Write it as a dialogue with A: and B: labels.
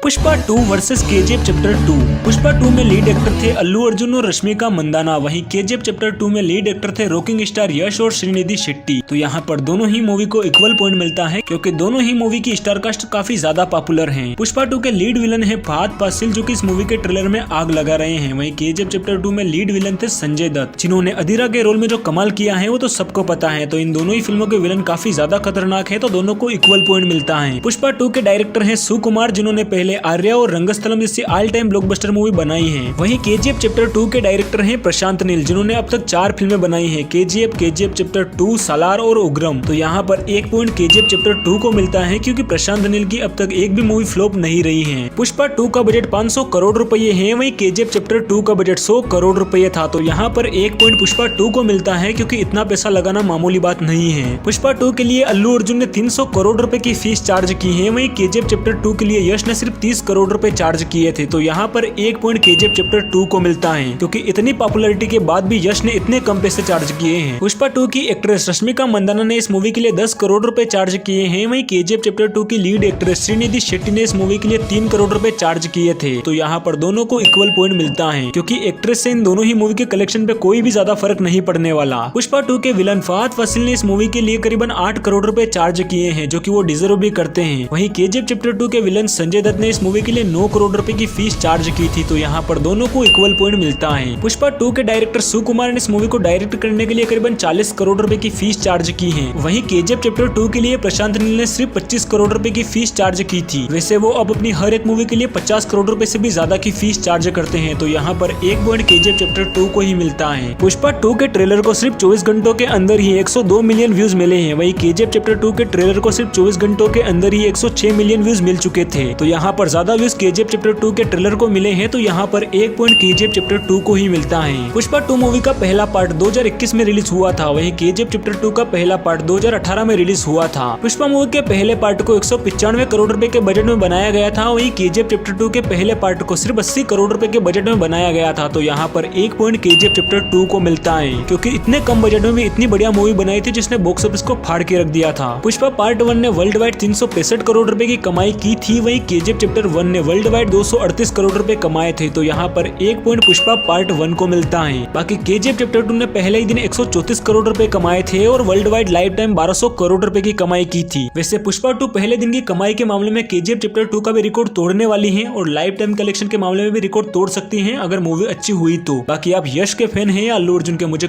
A: Pushpa 2 versus KGF chapter 2। Pushpa 2 में lead actor थे अल्लू अर्जुन और रश्मिका मंदाना, वहीं केजीएफ चैप्टर 2 में लीड एक्टर थे रॉकिंग स्टार यश और श्रीनिधि शेट्टी। तो यहाँ पर दोनों ही मूवी को इक्वल पॉइंट मिलता है क्योंकि दोनों ही मूवी की स्टार कास्ट काफी ज्यादा पॉपुलर है। पुष्पा 2 के लीड विलन है फहद फासिल, जो कि इस मूवी के ट्रेलर में आग लगा रहे हैं। वहीं केजीएफ चैप्टर 2 में लीड विलन थे संजय दत्त, जिन्होंने अधीरा के रोल में जो कमाल किया है वो तो सबको पता है। तो इन दोनों ही फिल्मों के विलन काफी ज्यादा खतरनाक है, तो दोनों को इक्वल पॉइंट मिलता है। पुष्पा 2 के डायरेक्टर है सुकुमार, जिन्होंने पहले आर्या और रंगस्थलम जैसी ऑल टाइम ब्लॉकबस्टर मूवी बनाई है। वहीं केजीएफ चैप्टर 2 के डायरेक्टर हैं प्रशांत नील, जिन्होंने अब तक 4 फिल्में बनाई हैं, केजीएफ चैप्टर 2, सालार और उग्रम। तो यहाँ पर 1 पॉइंट केजीएफ चैप्टर 2 को मिलता है क्योंकि प्रशांत नील की अब तक एक भी मूवी फ्लॉप नहीं रही है। पुष्पा 2 का बजट 500 करोड़ रुपए है, वहीं केजीएफ चैप्टर 2 का बजट 100 करोड़ रुपए था। तो यहाँ पर 1 पॉइंट पुष्पा 2 को मिलता है क्योंकि इतना पैसा लगाना मामूली बात नहीं है। पुष्पा 2 के लिए अल्लू अर्जुन ने 300 करोड़ रुपए की फीस चार्ज की है, वहीं केजीएफ चैप्टर 2 के लिए यश ने सिर्फ 30 करोड़ रुपए चार्ज किए थे। तो यहाँ पर 1 पॉइंट केजीएफ चैप्टर 2 को मिलता है क्योंकि इतनी पॉपुलैरिटी के बाद भी यश ने इतने कम पैसे चार्ज किए हैं। पुष्पा 2 की एक्ट्रेस रश्मिका मंदाना ने इस मूवी के लिए 10 करोड़ रुपए चार्ज किए हैं, वहीं केजीएफ चैप्टर 2 की लीड एक्ट्रेस श्रीनिधि शेट्टी ने इस मूवी के लिए 3 करोड़ रुपए चार्ज किए थे। तो यहाँ पर दोनों को इक्वल पॉइंट मिलता है क्योंकि एक्ट्रेस से इन दोनों ही मूवी के कलेक्शन पे कोई भी ज्यादा फर्क नहीं पड़ने वाला। पुष्पा 2 के विलन फहद फासिल ने इस मूवी के लिए करीबन 8 करोड़ रुपए चार्ज किए हैं, जो कि वो डिजर्व भी करते हैं। वहीं केजीएफ चैप्टर 2 के विलन संजय दत्त ने इस मूवी के लिए 9 करोड़ रुपए की फीस चार्ज की थी। तो यहाँ पर दोनों को इक्वल पॉइंट मिलता है। पुष्पा 2 के डायरेक्टर सुकुमार ने इस मूवी को डायरेक्ट करने के लिए करीबन 40 करोड़ रुपए की फीस चार्ज की है। वहीं केजीएफ चैप्टर 2 के लिए प्रशांत नील ने सिर्फ 25 करोड़ रुपए की फीस चार्ज की थी। वैसे वो अब अपनी हर एक मूवी के लिए 50 करोड़ रुपए से भी ज्यादा की फीस चार्ज करते हैं। तो यहाँ पर 1 पॉइंट केजीएफ चैप्टर 2 को ही मिलता है। पुष्पा 2 के ट्रेलर को सिर्फ 24 घंटों के अंदर ही 102 मिलियन व्यूज मिले हैं, वहीं केजीएफ चैप्टर 2 के ट्रेलर को सिर्फ 24 घंटों के अंदर ही 106 मिलियन व्यूज मिल चुके थे। तो यहाँ पर ज्यादा व्यूज केजीएफ चैप्टर 2 के ट्रेलर को मिले हैं, तो यहाँ पर 1 पॉइंट केजीएफ चैप्टर 2 को ही मिलता है। पुष्पा 2 मूवी का पहला पार्ट 2021 में रिलीज हुआ था, वहीं केजीएफ चैप्टर 2 का पहला पार्ट 2018 में रिलीज हुआ था। पुष्पा मूवी के पहले पार्ट को 195 करोड़ रुपए के बजट में बनाया गया था, वहीं केजीएफ चैप्टर 2 के पहले पार्ट को सिर्फ 80 करोड़ रुपए के बजट में बनाया गया था। तो यहाँ पर 1 पॉइंट केजीएफ चैप्टर 2 को मिलता है क्योंकि इतने कम बजट में भी इतनी बढ़िया मूवी बनाई थी जिसने बॉक्स ऑफिस को फाड़ के रख दिया था। पुष्पा पार्ट 1 ने वर्ल्ड वाइड 365 करोड़ रुपए की कमाई की थी, वहीं केजीएफ चैप्टर 1 ने वर्ल्ड वाइड 238 करोड़ रुपए कमाए थे। तो यहाँ पर 1 पॉइंट पुष्पा पार्ट 1 को मिलता है। बाकी केजीएफ चैप्टर 2 ने पहले ही दिन 134 करोड़ रुपए कमाए थे और world wide life time 1200 crore रुपए की कमाई की थी। वैसे पुष्पा 2 पहले दिन की कमाई के मामले में केजीएफ चैप्टर 2 का भी रिकॉर्ड तोड़ने वाली है और लाइफ टाइम कलेक्शन के मामले में भी रिकॉर्ड तोड़ सकती है अगर मूवी अच्छी हुई तो। बाकी आप यश के फैन हैं या अल्लू अर्जुन के, मुझे